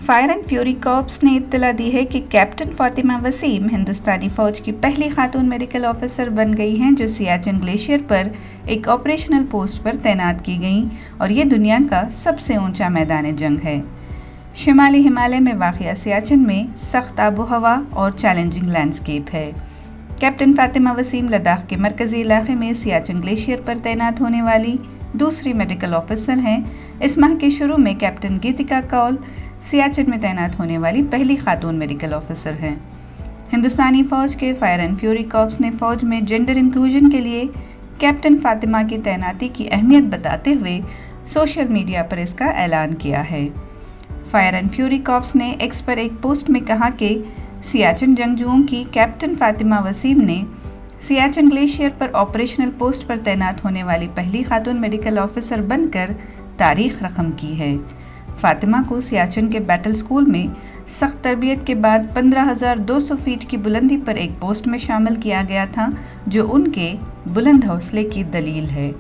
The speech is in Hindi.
फायर एंड फ्यूरी कॉर्प्स ने इत्तला दी है कि कैप्टन फातिमा वसीम हिंदुस्तानी फौज की पहली खातून मेडिकल ऑफिसर बन गई हैं, जो सियाचिन ग्लेशियर पर एक ऑपरेशनल पोस्ट पर तैनात की गईं और ये दुनिया का सबसे ऊंचा मैदान जंग है। शिमाली हिमालय में वाक़िया सियाचिन में सख्त आबो हवा और चैलेंजिंग लैंडस्केप है। कैप्टन फातिमा वसीम लद्दाख के मरकज़ी इलाके में सियाचिन ग्लेशियर पर तैनात होने वाली दूसरी मेडिकल ऑफिसर हैं। इस माह के शुरू में कैप्टन गीतिका कौल सियाचिन में तैनात होने वाली पहली खातून मेडिकल ऑफिसर हैं। हिंदुस्तानी फौज के फायर एंड फ्यूरी कॉर्प्स ने फौज में जेंडर इंक्लूजन के लिए कैप्टन फातिमा की तैनाती की अहमियत बताते हुए सोशल मीडिया पर इसका ऐलान किया है। फायर एंड फ्यूरी कॉर्प्स ने एक्स पर एक पोस्ट में कहा कि सियाचिन जंगजुओं की कैप्टन फातिमा वसीम ने सियाचिन ग्लेशियर पर ऑपरेशनल पोस्ट पर तैनात होने वाली पहली खातून मेडिकल ऑफिसर बनकर तारीख रकम की है। फातिमा को सियाचिन के बैटल स्कूल में सख्त तरबियत के बाद 15,200 फीट की बुलंदी पर एक पोस्ट में शामिल किया गया था, जो उनके बुलंद हौसले की दलील है।